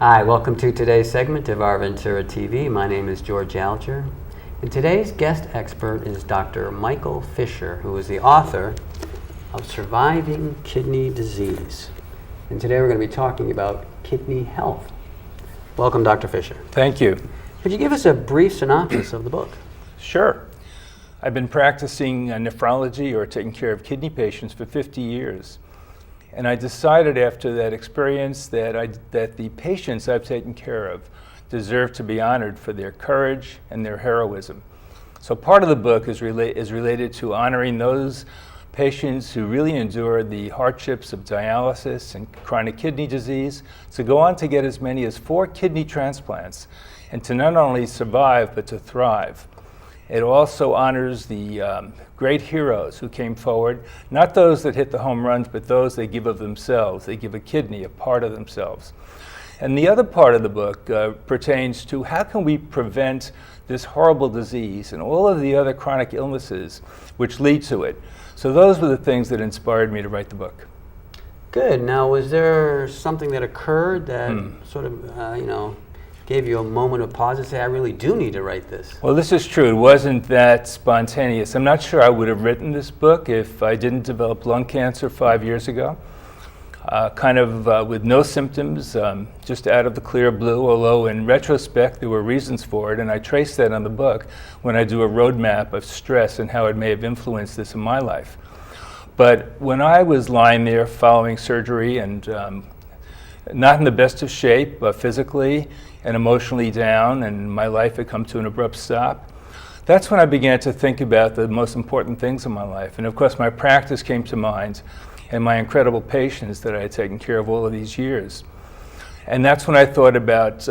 Hi, welcome to today's segment of OurVentura TV. My name is George Alger, and today's guest expert is Dr. Michael Fisher, who is the author of Surviving Kidney Disease. And today we're going to be talking about kidney health. Welcome, Dr. Fisher. Thank you. Could you give us a brief synopsis of the book? Sure. I've been practicing nephrology or taking care of kidney patients for 50 years. And I decided after that experience that the patients I've taken care of deserve to be honored for their courage and their heroism. So part of the book is related to honoring those patients who really endure the hardships of dialysis and chronic kidney disease, to go on to get as many as 4 kidney transplants, and to not only survive but to thrive. It also honors the great heroes who came forward, not those that hit the home runs, but those that give of themselves. They give a kidney, a part of themselves. And the other part of the book pertains to how can we prevent this horrible disease and all of the other chronic illnesses which lead to it. So those were the things that inspired me to write the book. Good. Now, was there something that occurred that sort of, gave you a moment of pause to say, I really do need to write this? Well, this is true. It wasn't that spontaneous. I'm not sure I would have written this book if I didn't develop lung cancer 5 years ago. With no symptoms, just out of the clear blue, although in retrospect there were reasons for it, and I trace that on the book when I do a roadmap of stress and how it may have influenced this in my life. But when I was lying there following surgery and not in the best of shape physically and emotionally down, and my life had come to an abrupt stop, that's when I began to think about the most important things in my life. And of course my practice came to mind, and my incredible patients that I had taken care of all of these years. And that's when I thought about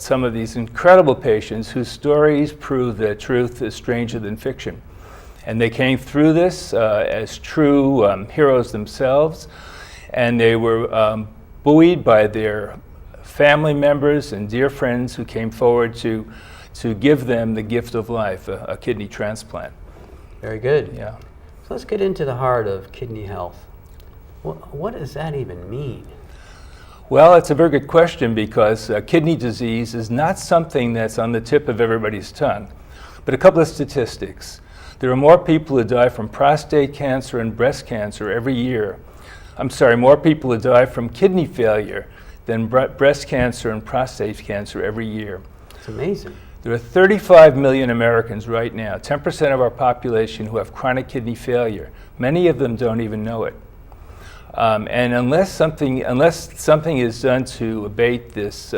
some of these incredible patients whose stories prove that truth is stranger than fiction. And they came through this as true heroes themselves, and they were buoyed by their family members and dear friends who came forward to give them the gift of life, a kidney transplant. Very good. Yeah. So let's get into the heart of kidney health. What does that even mean? Well, it's a very good question, because kidney disease is not something that's on the tip of everybody's tongue. But a couple of statistics. There are more people who die from prostate cancer and breast cancer every year. More people who die from kidney failure than breast cancer and prostate cancer every year. It's amazing. There are 35 million Americans right now, 10% of our population, who have chronic kidney failure. Many of them don't even know it. And unless something is done to abate this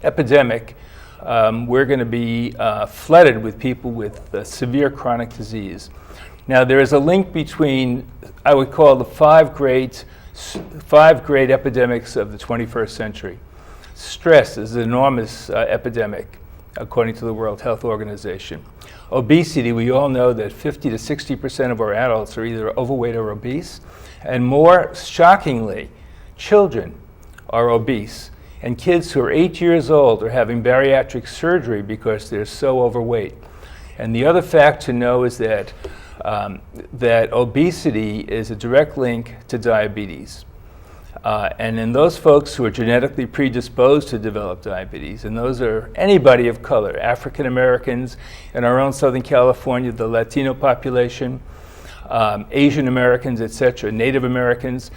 epidemic, we're going to be flooded with people with severe chronic disease. Now, there is a link between, I would call, the five great epidemics of the 21st century. Stress is an enormous epidemic, according to the World Health Organization. Obesity, we all know that 50 to 60% of our adults are either overweight or obese. And more shockingly, children are obese. And kids who are 8 years old are having bariatric surgery because they're so overweight. And the other fact to know is that obesity is a direct link to diabetes. And in those folks who are genetically predisposed to develop diabetes, and those are anybody of color, African Americans, in our own Southern California, the Latino population, Asian Americans, etc., Native Americans,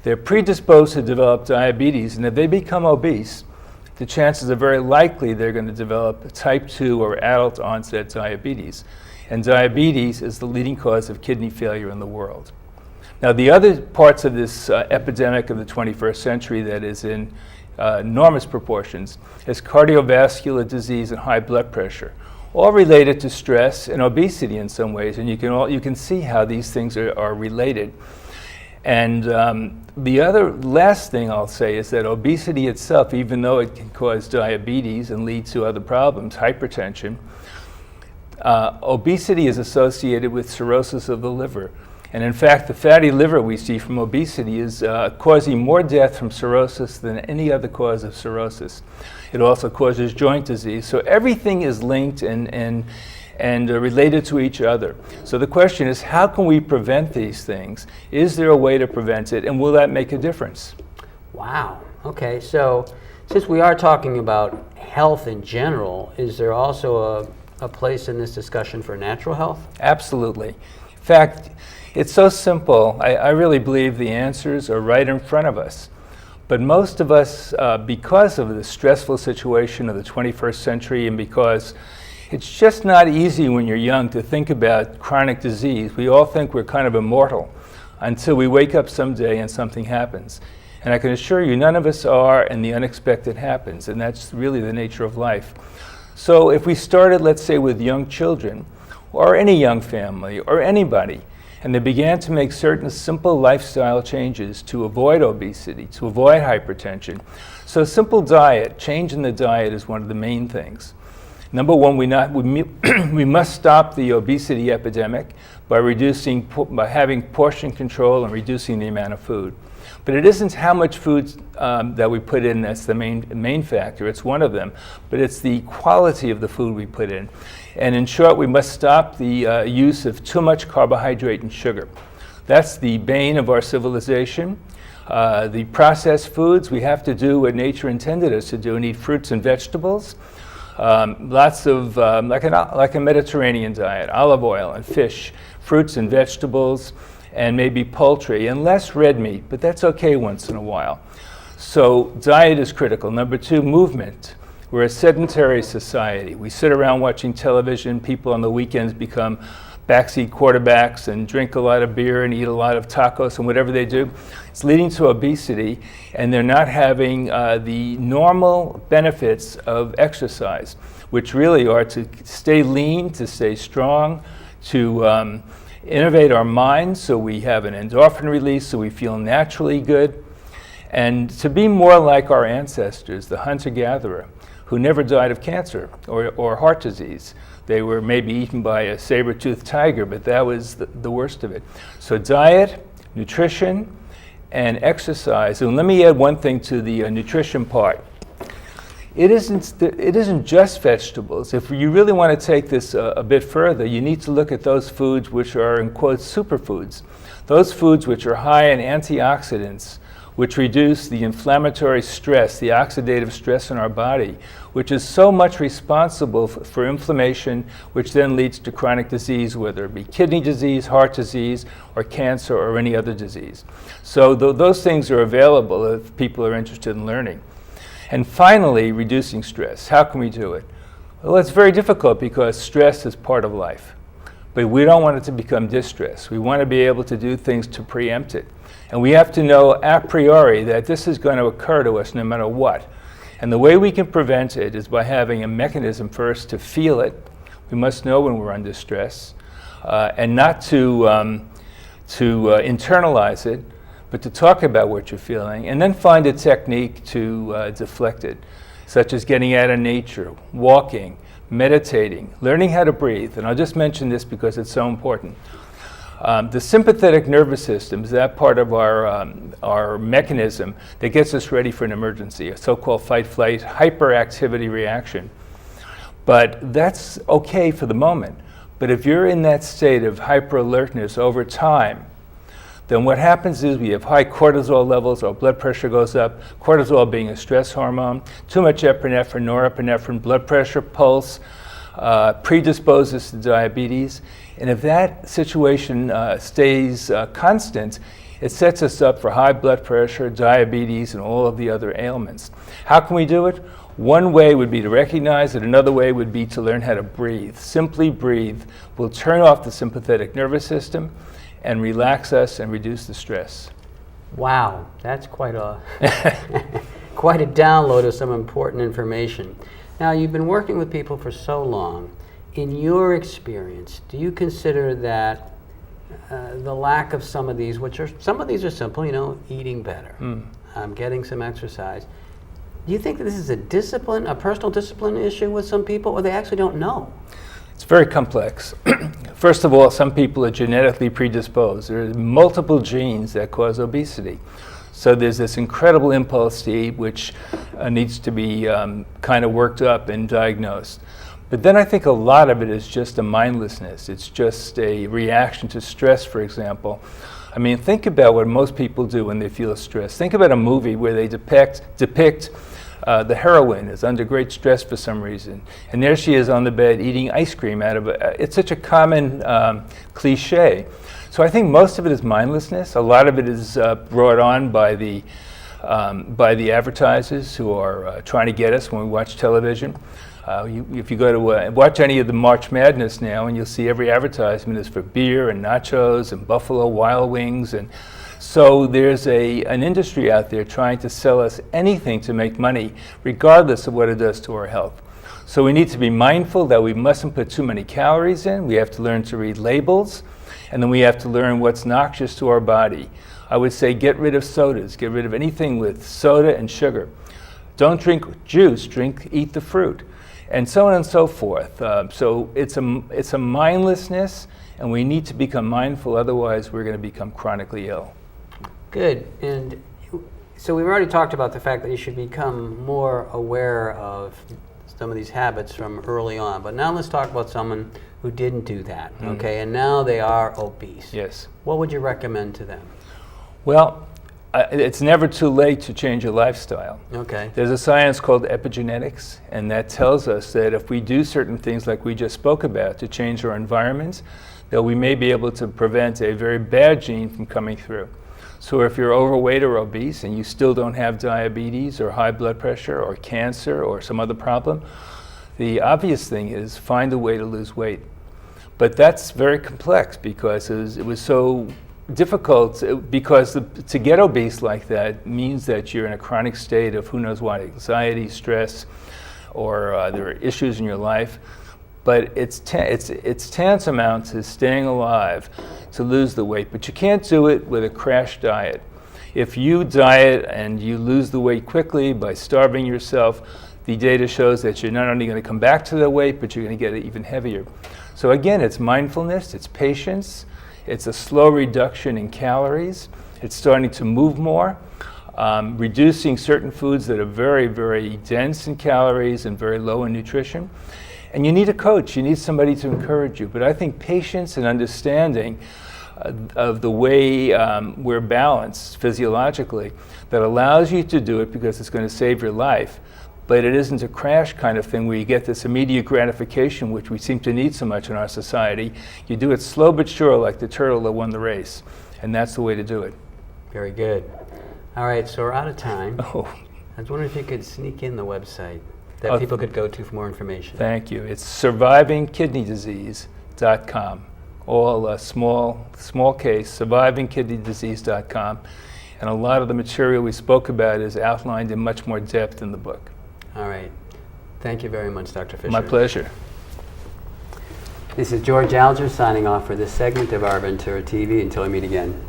they're predisposed to develop diabetes, and if they become obese, the chances are very likely they're going to develop type 2 or adult onset diabetes. And diabetes is the leading cause of kidney failure in the world. Now, the other parts of this epidemic of the 21st century that is in enormous proportions is cardiovascular disease and high blood pressure, all related to stress and obesity in some ways, and you can see how these things are related. And the other last thing I'll say is that obesity itself, even though it can cause diabetes and lead to other problems, hypertension, obesity is associated with cirrhosis of the liver. And in fact, the fatty liver we see from obesity is causing more death from cirrhosis than any other cause of cirrhosis. It also causes joint disease. So everything is linked and related to each other. So the question is, how can we prevent these things? Is there a way to prevent it, and will that make a difference? Wow. Okay, so Since we are talking about health in general, is there also a place in this discussion for natural health? Absolutely. In fact, it's so simple. I really believe the answers are right in front of us. But most of us, because of the stressful situation of the 21st century and because it's just not easy when you're young to think about chronic disease, we all think we're kind of immortal until we wake up someday and something happens. And I can assure you, none of us are, and the unexpected happens, and that's really the nature of life. So if we started, let's say, with young children, or any young family, or anybody, and they began to make certain simple lifestyle changes to avoid obesity, to avoid hypertension. So simple diet, change in the diet is one of the main things. Number one, we must stop the obesity epidemic by having portion control and reducing the amount of food. But it isn't how much food that we put in that's the main factor. It's one of them, but it's the quality of the food we put in. And in short, we must stop the use of too much carbohydrate and sugar. That's the bane of our civilization. The processed foods, we have to do what nature intended us to do and eat fruits and vegetables. Lots of, like a Mediterranean diet, olive oil and fish, fruits and vegetables, and maybe poultry, and less red meat, but that's okay once in a while. So diet is critical. Number two, movement. We're a sedentary society. We sit around watching television. People on the weekends become backseat quarterbacks and drink a lot of beer and eat a lot of tacos and whatever they do. It's leading to obesity, and they're not having the normal benefits of exercise, which really are to stay lean, to stay strong, to innovate our minds so we have an endorphin release, so we feel naturally good, and to be more like our ancestors, the hunter-gatherer, who never died of cancer or heart disease. They were maybe eaten by a saber-toothed tiger, but that was the worst of it. So diet, nutrition, and exercise. And let me add one thing to the nutrition part. It isn't just vegetables. If you really want to take this a bit further, you need to look at those foods which are, in quotes, superfoods. Those foods which are high in antioxidants, which reduce the inflammatory stress, the oxidative stress in our body, which is so much responsible for inflammation, which then leads to chronic disease, whether it be kidney disease, heart disease, or cancer, or any other disease. So those things are available if people are interested in learning. And finally, reducing stress. How can we do it? Well, it's very difficult because stress is part of life. But we don't want it to become distress. We want to be able to do things to preempt it. And we have to know a priori that this is going to occur to us no matter what. And the way we can prevent it is by having a mechanism first to feel it. We must know when we're under stress, and not to internalize it, but to talk about what you're feeling, and then find a technique to deflect it, such as getting out of nature, walking, meditating, learning how to breathe. And I'll just mention this because it's so important. The sympathetic nervous system is that part of our mechanism that gets us ready for an emergency, a so-called fight-flight hyperactivity reaction. But that's okay for the moment. But if you're in that state of hyper-alertness over time, then what happens is we have high cortisol levels, our blood pressure goes up, cortisol being a stress hormone, too much epinephrine, norepinephrine, blood pressure, pulse, predisposes to diabetes. And if that situation stays constant, it sets us up for high blood pressure, diabetes, and all of the other ailments. How can we do it? One way would be to recognize it. Another way would be to learn how to breathe. Simply breathe will turn off the sympathetic nervous system and relax us and reduce the stress. Wow, that's quite a quite a download of some important information. Now, you've been working with people for so long. In your experience, do you consider that the lack of some of these are simple, eating better, getting some exercise. Do you think that this is a personal discipline issue with some people, or they actually don't know? It's very complex. First of all, some people are genetically predisposed. There are multiple genes that cause obesity. So there's this incredible impulse to eat, which needs to be kind of worked up and diagnosed. But then I think a lot of it is just a mindlessness. It's just a reaction to stress, for example. I mean, think about what most people do when they feel stressed. Think about a movie where they depict The heroine is under great stress for some reason, and there she is on the bed eating ice cream out of it's such a common cliche. So I think most of it is mindlessness. A lot of it is brought on by the advertisers who are trying to get us when we watch television. If you go to watch any of the March Madness now, and you'll see every advertisement is for beer and nachos and Buffalo Wild Wings, and so there's an industry out there trying to sell us anything to make money, regardless of what it does to our health. So we need to be mindful that we mustn't put too many calories in. We have to learn to read labels, and then we have to learn what's noxious to our body. I would say get rid of sodas, get rid of anything with soda and sugar. Don't drink juice, eat the fruit, and so on and so forth. So it's a mindlessness, and we need to become mindful, otherwise we're going to become chronically ill. Good. And so we've already talked about the fact that you should become more aware of some of these habits from early on. But now let's talk about someone who didn't do that, okay? And now they are obese. Yes. What would you recommend to them? Well, it's never too late to change your lifestyle. Okay. There's a science called Epigenetics, and that tells us that if we do certain things like we just spoke about to change our environments, that we may be able to prevent a very bad gene from coming through. So if you're overweight or obese and you still don't have diabetes or high blood pressure or cancer or some other problem, the obvious thing is find a way to lose weight. But that's very complex because it was so difficult, because to get obese like that means that you're in a chronic state of who knows what, anxiety, stress, or there are issues in your life. But it's tantamount to staying alive to lose the weight. But you can't do it with a crash diet. If you diet and you lose the weight quickly by starving yourself, the data shows that you're not only going to come back to the weight, but you're going to get it even heavier. So again, it's mindfulness, it's patience, it's a slow reduction in calories, it's starting to move more, reducing certain foods that are very, very dense in calories and very low in nutrition. And you need a coach, you need somebody to encourage you. But I think patience and understanding of the way we're balanced physiologically that allows you to do it because it's going to save your life. But it isn't a crash kind of thing where you get this immediate gratification, which we seem to need so much in our society. You do it slow but sure, like the turtle that won the race. And that's the way to do it. Very good. All right, so we're out of time. Oh. I was wondering if you could sneak in the website that people could go to for more information. Thank you. It's survivingkidneydisease.com. All small case, survivingkidneydisease.com. And a lot of the material we spoke about is outlined in much more depth in the book. All right. Thank you very much, Dr. Fisher. My pleasure. This is George Alger signing off for this segment of Our Ventura TV. Until we meet again.